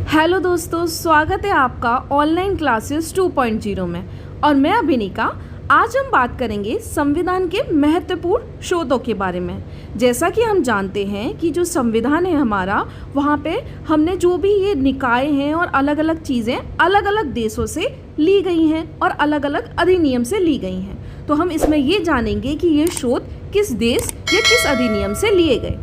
Hello दोस्तों, स्वागत है आपका ऑनलाइन क्लासेस 2.0 में। और मैं अभिनिका। आज हम बात करेंगे संविधान के महत्वपूर्ण स्रोतों के बारे में। जैसा कि हम जानते हैं कि जो संविधान है हमारा, वहाँ पे हमने जो भी ये निकाय हैं और अलग अलग चीज़ें अलग अलग देशों से ली गई हैं और अलग अलग अधिनियम से ली गई हैं। तो हम इसमें ये जानेंगे कि ये स्रोत किस देश या किस अधिनियम से लिए गए।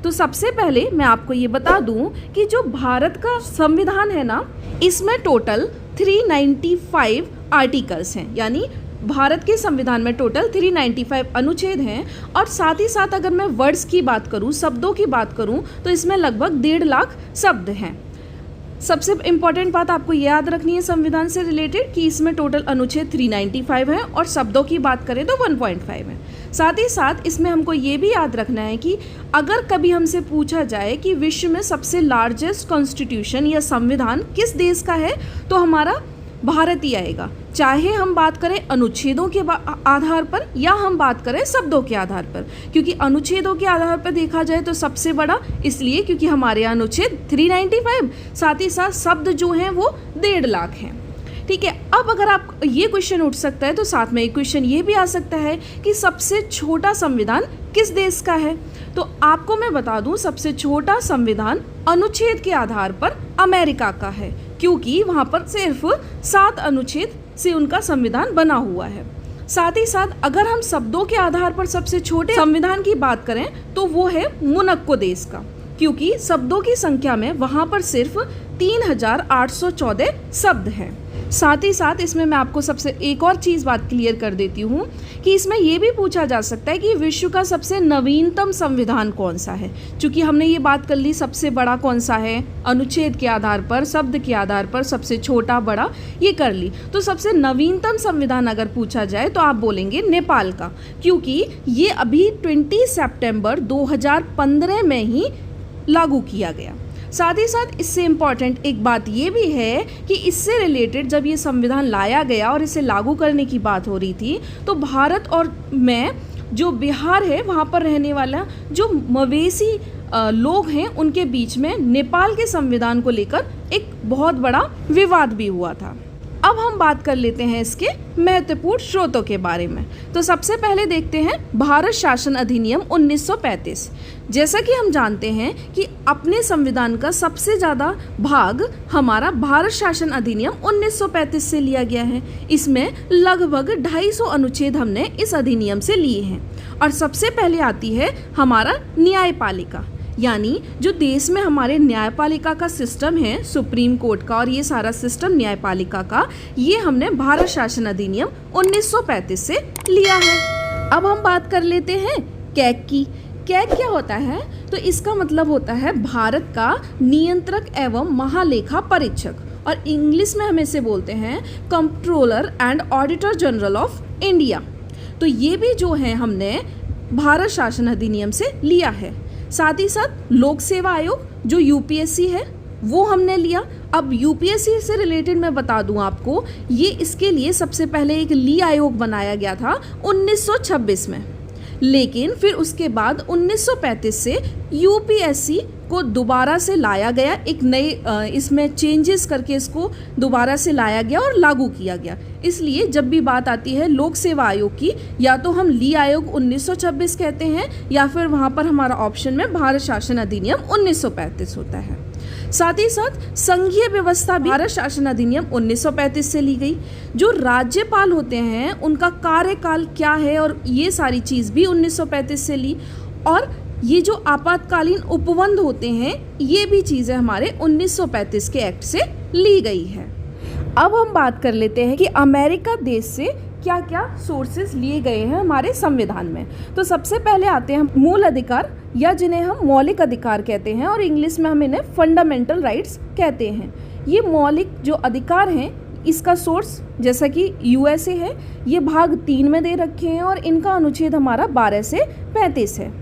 तो सबसे पहले मैं आपको ये बता दूं कि जो भारत का संविधान है ना, इसमें टोटल 395 आर्टिकल्स हैं। यानी भारत के संविधान में टोटल 395 अनुच्छेद हैं। और साथ ही साथ अगर मैं वर्ड्स की बात करूं, शब्दों की बात करूं, तो इसमें लगभग 1.5 लाख शब्द हैं। सबसे इम्पॉर्टेंट बात आपको याद रखनी है संविधान से रिलेटेड कि इसमें टोटल अनुच्छेद 395 है और शब्दों की बात करें तो 1.5 है। साथ ही साथ इसमें हमको ये भी याद रखना है कि अगर कभी हमसे पूछा जाए कि विश्व में सबसे लार्जेस्ट कॉन्स्टिट्यूशन या संविधान किस देश का है, तो हमारा भारत ही आएगा। चाहे हम बात करें अनुच्छेदों के आधार पर या हम बात करें शब्दों के आधार पर, क्योंकि अनुच्छेदों के आधार पर देखा जाए तो सबसे बड़ा इसलिए क्योंकि हमारे यहाँ अनुच्छेद 395, साथ ही साथ शब्द जो हैं वो 1.5 लाख हैं। ठीक है। अब अगर आप ये क्वेश्चन उठ सकता है तो साथ में एक क्वेश्चन ये भी आ सकता है कि सबसे छोटा संविधान किस देश का है। तो आपको मैं बता दूं, सबसे छोटा संविधान अनुच्छेद के आधार पर अमेरिका का है, क्योंकि वहाँ पर सिर्फ 7 अनुच्छेद से उनका संविधान बना हुआ है। साथ ही साथ अगर हम शब्दों के आधार पर सबसे छोटे संविधान की बात करें तो वो है मोनाको देश का, क्योंकि शब्दों की संख्या में वहाँ पर सिर्फ 3814 शब्द हैं। साथ ही साथ इसमें मैं आपको सबसे एक और चीज़ बात क्लियर कर देती हूँ कि इसमें ये भी पूछा जा सकता है कि विश्व का सबसे नवीनतम संविधान कौन सा है। चूँकि हमने ये बात कर ली सबसे बड़ा कौन सा है अनुच्छेद के आधार पर, शब्द के आधार पर, सबसे छोटा बड़ा ये कर ली, तो सबसे नवीनतम संविधान अगर पूछा जाए तो आप बोलेंगे नेपाल का, क्योंकि ये अभी 20 सितंबर 2015 में ही लागू किया गया। साथ ही साथ इससे इम्पॉर्टेंट एक बात ये भी है कि इससे रिलेटेड जब ये संविधान लाया गया और इसे लागू करने की बात हो रही थी, तो भारत और में जो बिहार है वहाँ पर रहने वाला जो मवेशी लोग हैं उनके बीच में नेपाल के संविधान को लेकर एक बहुत बड़ा विवाद भी हुआ था। अब हम बात कर लेते हैं इसके महत्वपूर्ण स्रोतों के बारे में। तो सबसे पहले देखते हैं भारत शासन अधिनियम 1935। जैसा कि हम जानते हैं कि अपने संविधान का सबसे ज़्यादा भाग हमारा भारत शासन अधिनियम 1935 से लिया गया है। इसमें लगभग 250 अनुच्छेद हमने इस अधिनियम से लिए हैं। और सबसे पहले आती है हमारा न्यायपालिका, यानी जो देश में हमारे न्यायपालिका का सिस्टम है, सुप्रीम कोर्ट का और ये सारा सिस्टम न्यायपालिका का, ये हमने भारत शासन अधिनियम 1935 से लिया है। अब हम बात कर लेते हैं कैग की। कैग क्या होता है? तो इसका मतलब होता है भारत का नियंत्रक एवं महालेखा परीक्षक, और इंग्लिश में हम इसे बोलते हैं controller and auditor general of India. तो ये भी जो है हमने भारत शासन अधिनियम से लिया है। साथ ही साथ लोक सेवा आयोग जो यूपीएससी है वो हमने लिया। अब यूपीएससी से रिलेटेड मैं बता दूं आपको, ये इसके लिए सबसे पहले एक ली आयोग बनाया गया था 1926 में, लेकिन फिर उसके बाद 1935 से यूपीएससी को दोबारा से लाया गया, एक नए इसमें चेंजेस करके इसको दोबारा से लाया गया और लागू किया गया। इसलिए जब भी बात आती है लोक सेवा आयोग की, या तो हम ली आयोग 1926 कहते हैं या फिर वहाँ पर हमारा ऑप्शन में भारत शासन अधिनियम 1935 होता है। साथ ही साथ संघीय व्यवस्था भारत शासन अधिनियम 1935 से ली गई। जो राज्यपाल होते हैं उनका कार्यकाल क्या है और ये सारी चीज़ भी 1935 से ली। और ये जो आपातकालीन उपबंध होते हैं ये भी चीज़ें हमारे 1935 के एक्ट से ली गई है। अब हम बात कर लेते हैं कि अमेरिका देश से क्या क्या सोर्सेज लिए गए हैं हमारे संविधान में। तो सबसे पहले आते हैं मूल अधिकार, या जिन्हें हम मौलिक अधिकार कहते हैं और इंग्लिश में हम इन्हें फंडामेंटल राइट्स कहते हैं। ये मौलिक जो अधिकार हैं इसका सोर्स जैसा कि यूएसए है, ये भाग 3 में दे रखे हैं और इनका अनुच्छेद हमारा 12 से 35 है।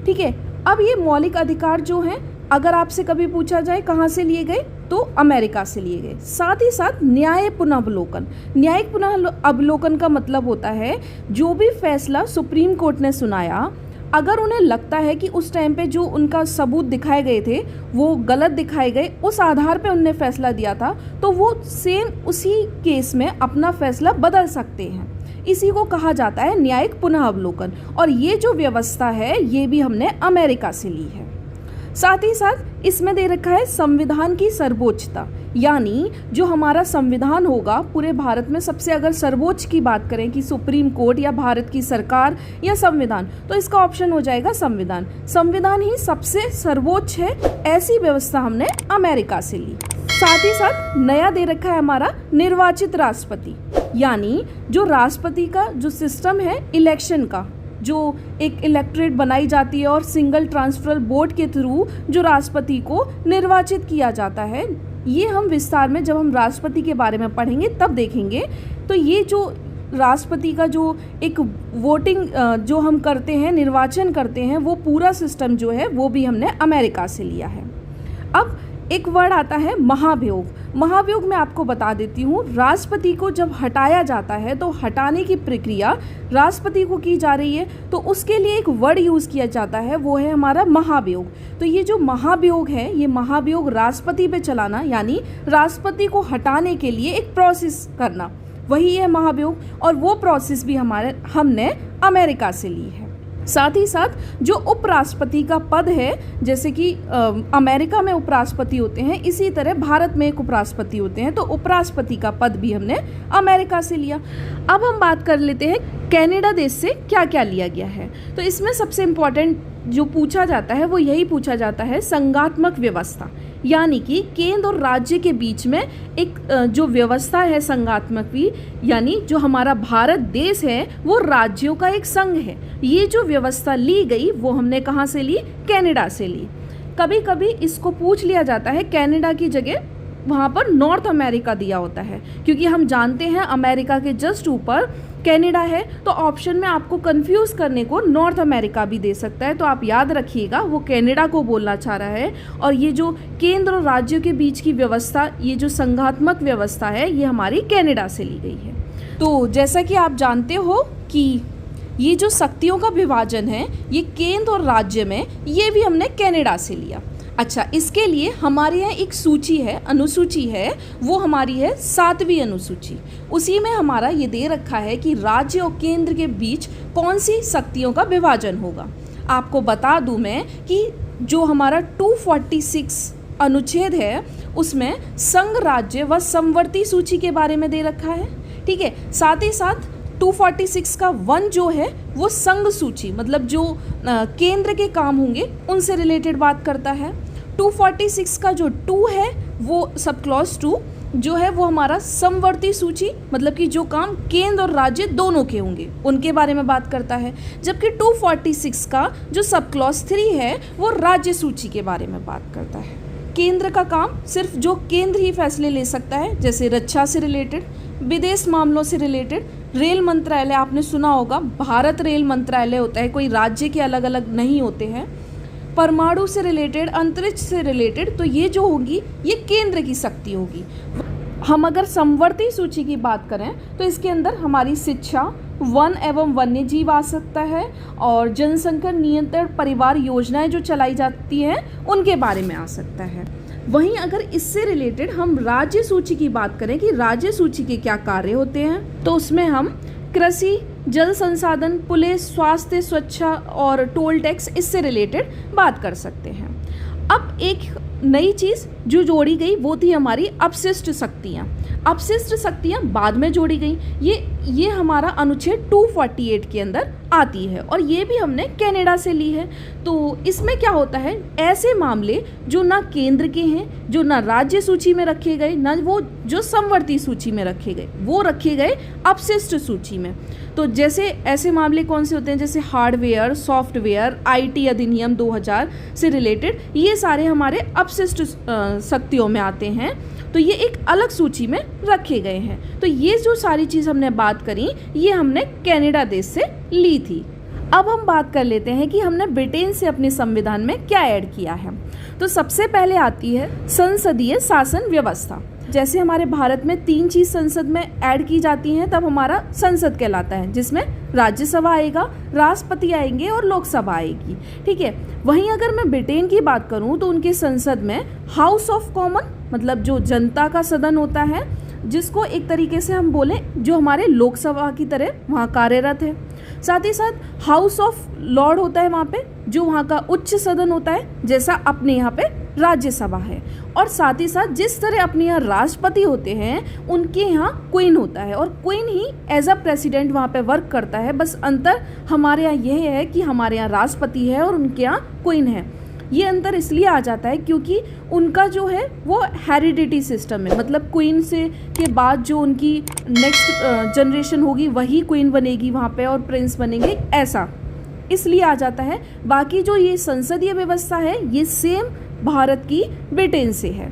ठीक है। अब ये मौलिक अधिकार जो हैं अगर आपसे कभी पूछा जाए कहाँ से लिए गए तो अमेरिका से लिए गए। साथ ही साथ न्याय पुनर्वलोकन, न्यायिक पुनर्वलोकन का मतलब होता है जो भी फैसला सुप्रीम कोर्ट ने सुनाया अगर उन्हें लगता है कि उस टाइम पे जो उनका सबूत दिखाए गए थे वो गलत दिखाए गए, उस आधार पे उन्होंने फैसला दिया था, तो वो सेम उसी केस में अपना फैसला बदल सकते हैं। इसी को कहा जाता है न्यायिक पुनः अवलोकन। और ये जो व्यवस्था है ये भी हमने अमेरिका से ली है। साथ ही साथ इसमें दे रखा है संविधान की सर्वोच्चता, यानी जो हमारा संविधान होगा पूरे भारत में सबसे, अगर सर्वोच्च की बात करें कि सुप्रीम कोर्ट या भारत की सरकार या संविधान, तो इसका ऑप्शन हो जाएगा संविधान। संविधान ही सबसे सर्वोच्च है, ऐसी व्यवस्था हमने अमेरिका से ली। साथ ही साथ नया दे रखा है हमारा निर्वाचित राष्ट्रपति, यानी जो राष्ट्रपति का जो सिस्टम है इलेक्शन का, जो एक इलेक्टोरेट बनाई जाती है और सिंगल ट्रांसफरल वोट के थ्रू जो राष्ट्रपति को निर्वाचित किया जाता है, ये हम विस्तार में जब हम राष्ट्रपति के बारे में पढ़ेंगे तब देखेंगे। तो ये जो राष्ट्रपति का जो एक वोटिंग जो हम करते हैं, निर्वाचन करते हैं, वो पूरा सिस्टम जो है वो भी हमने अमेरिका से लिया है। अब एक वर्ड आता है महाभियोग। महाभियोग में आपको बता देती हूँ, राष्ट्रपति को जब हटाया जाता है तो हटाने की प्रक्रिया राष्ट्रपति को की जा रही है, तो उसके लिए एक वर्ड यूज़ किया जाता है, वो है हमारा महाभियोग। तो ये जो महाभियोग है, ये महाभियोग राष्ट्रपति पे चलाना, यानी राष्ट्रपति को हटाने के लिए एक प्रोसेस करना, वही है महाभियोग। और वो प्रोसेस भी हमने अमेरिका से ली है। साथ ही साथ जो उपराष्ट्रपति का पद है, जैसे कि अमेरिका में उपराष्ट्रपति होते हैं, इसी तरह भारत में एक उपराष्ट्रपति होते हैं, तो उपराष्ट्रपति का पद भी हमने अमेरिका से लिया। अब हम बात कर लेते हैं कनाडा देश से क्या क्या लिया गया है। तो इसमें सबसे इम्पॉर्टेंट जो पूछा जाता है वो यही पूछा जाता है संघात्मक व्यवस्था, यानी कि केंद्र और राज्य के बीच में एक जो व्यवस्था है संघात्मक भी, यानी जो हमारा भारत देश है वो राज्यों का एक संघ है। ये जो व्यवस्था ली गई वो हमने कहाँ से ली? कनाडा से ली। कभी कभी इसको पूछ लिया जाता है कनाडा की जगह वहाँ पर नॉर्थ अमेरिका दिया होता है, क्योंकि हम जानते हैं अमेरिका के जस्ट ऊपर कनाडा है, तो ऑप्शन में आपको कंफ्यूज करने को नॉर्थ अमेरिका भी दे सकता है। तो आप याद रखिएगा वो कनाडा को बोलना चाह रहा है। और ये जो केंद्र और राज्यों के बीच की व्यवस्था, ये जो संघात्मक व्यवस्था है, ये हमारी कनाडा से ली गई है। तो जैसा कि आप जानते हो कि ये जो शक्तियों का विभाजन है ये केंद्र और राज्य में, ये भी हमने कनाडा से लिया। अच्छा, इसके लिए हमारे यहाँ एक सूची है, अनुसूची है, वो हमारी है 7वीं अनुसूची। उसी में हमारा ये दे रखा है कि राज्य और केंद्र के बीच कौन सी शक्तियों का विभाजन होगा। आपको बता दूं मैं कि जो हमारा 246 अनुच्छेद है उसमें संघ, राज्य व समवर्ती सूची के बारे में दे रखा है। ठीक है, साथ ही साथ 246 का 1 जो है वो संघ सूची, मतलब जो केंद्र के काम होंगे उनसे रिलेटेड बात करता है। 246 का जो 2 है वो सब क्लॉज 2 जो है वो हमारा समवर्ती सूची, मतलब कि जो काम केंद्र और राज्य दोनों के होंगे उनके बारे में बात करता है। जबकि 246 का जो सब क्लॉज 3 है वो राज्य सूची के बारे में बात करता है। केंद्र का काम सिर्फ जो केंद्र ही फैसले ले सकता है, जैसे रक्षा से रिलेटेड, विदेश मामलों से रिलेटेड, रेल मंत्रालय आपने सुना होगा, भारत रेल मंत्रालय होता है, कोई राज्य के अलग अलग नहीं होते हैं, परमाणु से रिलेटेड, अंतरिक्ष से रिलेटेड, तो ये जो होगी ये केंद्र की शक्ति होगी। हम अगर समवर्ती सूची की बात करें तो इसके अंदर हमारी शिक्षा, वन एवं वन्य जीव आ सकता है, और जनसंख्या नियंत्रण परिवार योजनाएं जो चलाई जाती हैं उनके बारे में आ सकता है। वहीं अगर इससे रिलेटेड हम राज्य सूची की बात करें कि राज्य सूची के क्या कार्य होते हैं, तो उसमें हम कृषि, जल संसाधन, पुलिस, स्वास्थ्य, स्वच्छता और टोल टैक्स, इससे रिलेटेड बात कर सकते हैं। अब एक नई चीज़ जो जोड़ी गई वो थी हमारी अपशिष्ट शक्तियाँ। अपशिष्ट शक्तियाँ बाद में जोड़ी गई, ये हमारा अनुच्छेद 248 के अंदर आती है, और ये भी हमने कनाडा से ली है। तो इसमें क्या होता है, ऐसे मामले जो ना केंद्र के हैं, जो ना राज्य सूची में रखे गए, ना वो जो समवर्ती सूची में रखे गए, वो रखे गए अपशिष्ट सूची में। तो जैसे ऐसे मामले कौन से होते हैं, जैसे हार्डवेयर, सॉफ्टवेयर, आईटी अधिनियम 2000 से रिलेटेड, ये सारे हमारे अपशिष्ट शक्तियों में आते हैं, तो ये एक अलग सूची में रखे गए हैं। तो ये जो सारी चीज़ हमने बात करी ये हमने कनाडा देश से ली थी। अब हम बात कर लेते हैं कि हमने ब्रिटेन से अपने संविधान में क्या ऐड किया है। तो सबसे पहले आती है संसदीय शासन व्यवस्था। जैसे हमारे भारत में 3 चीज़ संसद में ऐड की जाती हैं तब हमारा संसद कहलाता है, जिसमें राज्यसभा आएगा, राष्ट्रपति आएंगे और लोकसभा आएगी। ठीक है। वहीं अगर मैं ब्रिटेन की बात करूं तो उनके संसद में हाउस ऑफ कॉमन, मतलब जो जनता का सदन होता है, जिसको एक तरीके से हम बोलें जो हमारे लोकसभा की तरह वहाँ कार्यरत है। साथ ही साथ हाउस ऑफ लॉर्ड होता है वहाँ पे, जो वहाँ का उच्च सदन होता है, जैसा अपने यहाँ पे राज्यसभा है। और साथ ही साथ जिस तरह अपने यहाँ राष्ट्रपति होते हैं, उनके यहाँ क्वीन होता है, और क्वीन ही एज अ प्रेसिडेंट वहाँ पे वर्क करता है। बस अंतर हमारे यहाँ यह है कि हमारे यहाँ राष्ट्रपति है और उनके यहाँ क्वीन है। ये अंतर इसलिए आ जाता है क्योंकि उनका जो है वो हेरिडिटी सिस्टम है, मतलब क्वीन से के बाद जो उनकी नेक्स्ट जनरेशन होगी वही क्वीन बनेगी वहाँ पे और प्रिंस बनेंगे, ऐसा इसलिए आ जाता है। बाकी जो ये संसदीय व्यवस्था है ये सेम भारत की ब्रिटेन से है।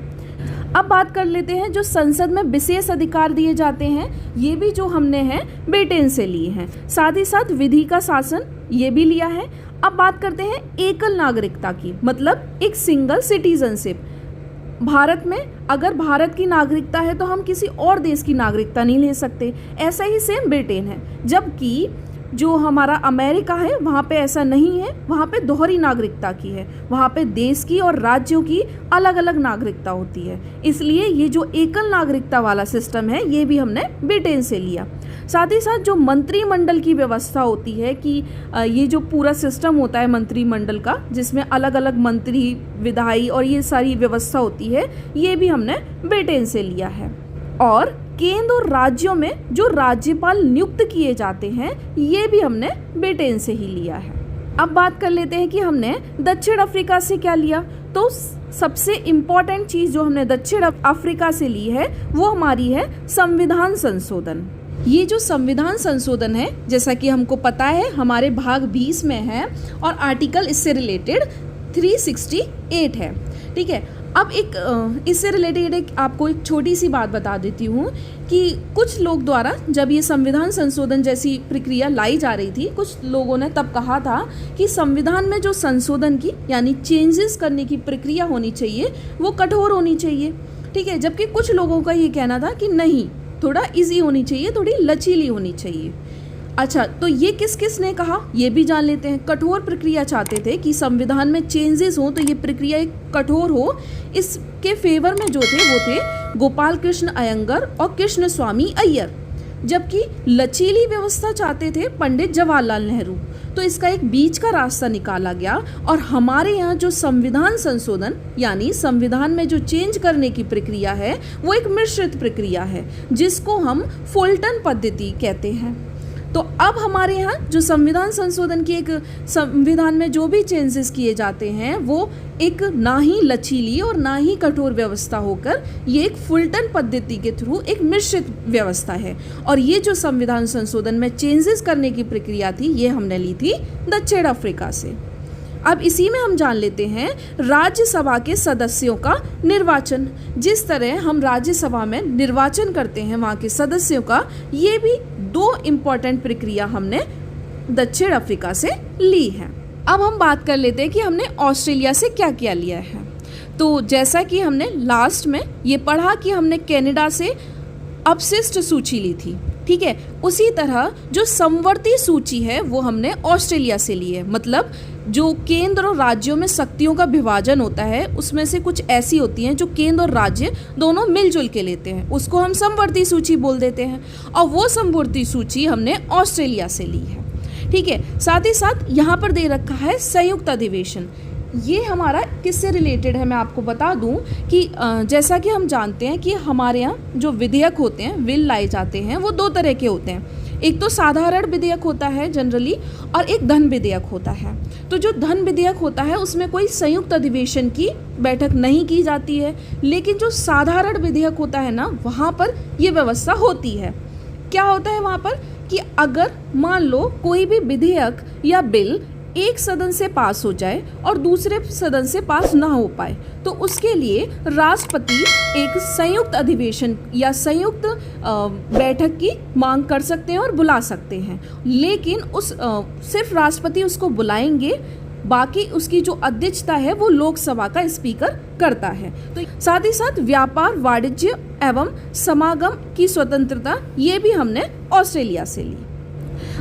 अब बात कर लेते हैं जो संसद में विशेष अधिकार दिए जाते हैं, ये भी जो हमने हैं ब्रिटेन से लिए हैं। साथ ही साथ विधि का शासन ये भी लिया है। अब बात करते हैं एकल नागरिकता की, मतलब एक सिंगल सिटीजनशिप। भारत में अगर भारत की नागरिकता है तो हम किसी और देश की नागरिकता नहीं ले सकते, ऐसा ही सेम ब्रिटेन है। जबकि जो हमारा अमेरिका है वहाँ पे ऐसा नहीं है, वहाँ पे दोहरी नागरिकता की है, वहाँ पे देश की और राज्यों की अलग अलग नागरिकता होती है। इसलिए ये जो एकल नागरिकता वाला सिस्टम है ये भी हमने ब्रिटेन से लिया। साथ ही साथ जो मंत्रिमंडल की व्यवस्था होती है कि ये जो पूरा सिस्टम होता है मंत्रिमंडल का, जिसमें अलग अलग मंत्री, विधायी और ये सारी व्यवस्था होती है, ये भी हमने ब्रिटेन से लिया है। और केंद्र और राज्यों में जो राज्यपाल नियुक्त किए जाते हैं ये भी हमने ब्रिटेन से ही लिया है। अब बात कर लेते हैं कि हमने दक्षिण अफ्रीका से क्या लिया। तो सबसे इम्पॉर्टेंट चीज़ जो हमने दक्षिण अफ्रीका से ली है वो हमारी है संविधान संशोधन। ये जो संविधान संशोधन है, जैसा कि हमको पता है हमारे भाग 20 में है और आर्टिकल इससे रिलेटेड 368 है। ठीक है। अब इससे रिलेटेड एक आपको एक छोटी सी बात बता देती हूँ कि कुछ लोग द्वारा जब ये संविधान संशोधन जैसी प्रक्रिया लाई जा रही थी, कुछ लोगों ने तब कहा था कि संविधान में जो संशोधन की यानी चेंजेस करने की प्रक्रिया होनी चाहिए वो कठोर होनी चाहिए। ठीक है। जबकि कुछ लोगों का ये कहना था कि नहीं, थोड़ा इजी होनी चाहिए, थोड़ी लचीली होनी चाहिए। अच्छा, तो ये किस किस ने कहा ये भी जान लेते हैं। कठोर प्रक्रिया चाहते थे कि संविधान में चेंजेस हो तो ये प्रक्रिया एक कठोर हो। इसके फेवर में जो थे वो थे गोपाल कृष्ण अयंगर और कृष्ण स्वामी अय्यर। जबकि लचीली व्यवस्था चाहते थे पंडित जवाहरलाल नेहरू। तो इसका एक बीच का रास्ता निकाला गया और हमारे यहाँ जो संविधान संशोधन यानी संविधान में जो चेंज करने की प्रक्रिया है वो एक मिश्रित प्रक्रिया है, जिसको हम फुलटन पद्धति कहते हैं। तो अब हमारे यहाँ जो संविधान संशोधन की एक संविधान में जो भी चेंजेस किए जाते हैं वो एक ना ही लचीली और ना ही कठोर व्यवस्था होकर ये एक फुलटन पद्धति के थ्रू एक मिश्रित व्यवस्था है। और ये जो संविधान संशोधन में चेंजेस करने की प्रक्रिया थी ये हमने ली थी दक्षिण अफ्रीका से। अब इसी में हम जान लेते हैं राज्यसभा के सदस्यों का निर्वाचन। जिस तरह हम राज्यसभा में निर्वाचन करते हैं वहाँ के सदस्यों का, ये भी 2 इम्पॉर्टेंट प्रक्रिया हमने दक्षिण अफ्रीका से ली है। अब हम बात कर लेते हैं कि हमने ऑस्ट्रेलिया से क्या क्या लिया है। तो जैसा कि हमने लास्ट में ये पढ़ा कि हमने कनाडा से अपशिष्ट सूची ली थी, ठीक है, उसी तरह जो समवर्ती सूची है वो हमने ऑस्ट्रेलिया से ली है। मतलब जो केंद्र और राज्यों में शक्तियों का विभाजन होता है उसमें से कुछ ऐसी होती हैं जो केंद्र और राज्य दोनों मिलजुल के लेते हैं, उसको हम समवर्ती सूची बोल देते हैं। और वो समवर्ती सूची हमने ऑस्ट्रेलिया से ली है। ठीक है। साथ ही साथ यहाँ पर दे रखा है संयुक्त अधिवेशन। ये हमारा किससे रिलेटेड है मैं आपको बता दूं कि जैसा कि हम जानते हैं कि हमारे यहाँ जो विधेयक होते हैं, बिल लाए जाते हैं, वो 2 तरह के होते हैं। एक तो साधारण विधेयक होता है जनरली, और एक धन विधेयक होता है। तो जो धन विधेयक होता है उसमें कोई संयुक्त अधिवेशन की बैठक नहीं की जाती है, लेकिन जो साधारण विधेयक होता है ना वहाँ पर ये व्यवस्था होती है। क्या होता है वहाँ पर कि अगर मान लो कोई भी विधेयक या बिल एक सदन से पास हो जाए और दूसरे सदन से पास ना हो पाए तो उसके लिए राष्ट्रपति एक संयुक्त अधिवेशन या संयुक्त बैठक की मांग कर सकते हैं और बुला सकते हैं। लेकिन सिर्फ राष्ट्रपति उसको बुलाएंगे, बाकी उसकी जो अध्यक्षता है वो लोकसभा का स्पीकर करता है। तो साथ ही साथ व्यापार, वाणिज्य एवं समागम की स्वतंत्रता ये भी हमने ऑस्ट्रेलिया से ली।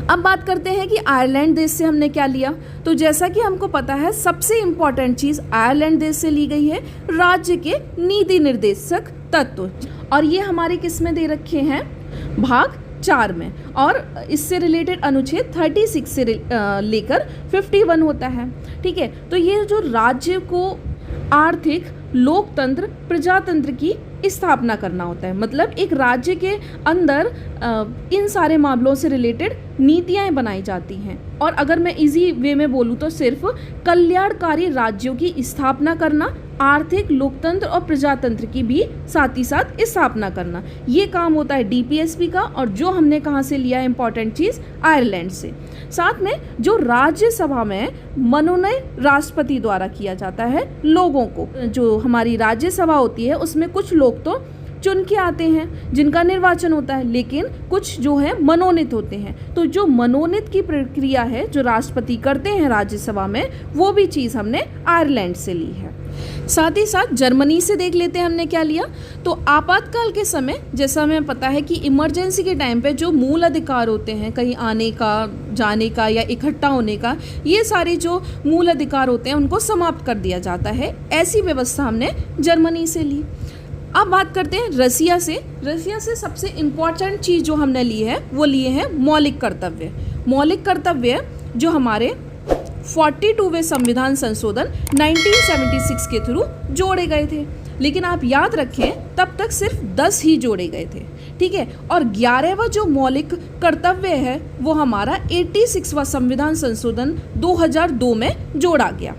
अब बात करते हैं कि आयरलैंड देश से हमने क्या लिया। तो जैसा कि हमको पता है, सबसे इम्पॉर्टेंट चीज़ आयरलैंड देश से ली गई है राज्य के नीति निर्देशक तत्व, और ये हमारे किस में दे रखे हैं, भाग 4 में, और इससे रिलेटेड अनुच्छेद 36 से लेकर 51 होता है। ठीक है, तो ये जो राज्य को आर्थिक, लोकतंत्र, प्रजातंत्र की स्थापना करना होता है, मतलब एक राज्य के अंदर इन सारे मामलों से रिलेटेड नीतियाँ बनाई जाती हैं। और अगर मैं इजी वे में बोलूँ तो सिर्फ कल्याणकारी राज्यों की स्थापना करना, आर्थिक, लोकतंत्र और प्रजातंत्र की भी साथ ही साथ स्थापना करना, ये काम होता है डीपीएसपी का। और जो हमने कहाँ से लिया है इंपॉर्टेंट चीज़, आयरलैंड से। साथ में जो राज्यसभा में मनोनयन राष्ट्रपति द्वारा किया जाता है लोगों को, जो हमारी राज्यसभा होती है उसमें कुछ लोग तो चुन के आते हैं जिनका निर्वाचन होता है, लेकिन कुछ जो है मनोनीत होते हैं। तो जो मनोनीत की प्रक्रिया है जो राष्ट्रपति करते हैं राज्यसभा में, वो भी चीज़ हमने आयरलैंड से ली है। साथ ही साथ जर्मनी से देख लेते हैं हमने क्या लिया। तो आपातकाल के समय, जैसा हमें पता है कि इमरजेंसी के टाइम पे जो मूल अधिकार होते हैं, कहीं आने का, जाने का या इकट्ठा होने का, ये सारे जो मूल अधिकार होते हैं उनको समाप्त कर दिया जाता है। ऐसी व्यवस्था हमने जर्मनी से ली। अब बात करते हैं रसिया से। रसिया से सबसे इम्पॉर्टेंट चीज़ जो हमने ली है वो लिए हैं मौलिक कर्तव्य। मौलिक कर्तव्य जो हमारे 42वें संविधान संशोधन 1976 के थ्रू जोड़े गए थे, लेकिन आप याद रखें तब तक सिर्फ 10 ही जोड़े गए थे। ठीक है, और 11वां जो मौलिक कर्तव्य है वो हमारा 86वां संविधान संशोधन 2002 में जोड़ा गया।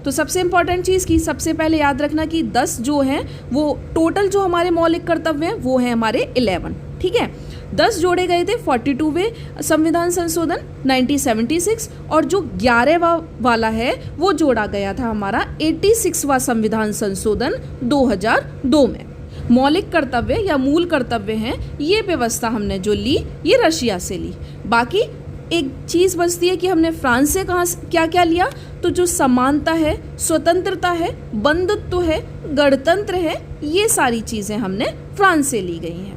तो सबसे इंपॉर्टेंट चीज़ की सबसे पहले याद रखना कि 10 जो हैं वो टोटल जो हमारे मौलिक कर्तव्य हैं वो हैं हमारे 11। ठीक है, 10 जोड़े गए थे 42वें संविधान संशोधन 1976, और जो 11वां वाला है वो जोड़ा गया था हमारा 86वां संविधान संशोधन 2002 में। मौलिक कर्तव्य या मूल कर्तव्य हैं, ये व्यवस्था हमने जो ली ये रशिया से ली। बाकी एक चीज़ बचती है कि हमने फ्रांस से कहाँ क्या क्या लिया। तो जो समानता है, स्वतंत्रता है, बंधुत्व है, गणतंत्र है, ये सारी चीज़ें हमने फ्रांस से ली गई हैं।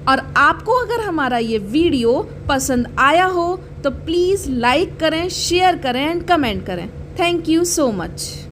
और आपको अगर हमारा ये वीडियो पसंद आया हो तो प्लीज़ लाइक करें, शेयर करें एंड कमेंट करें। Thank you so much.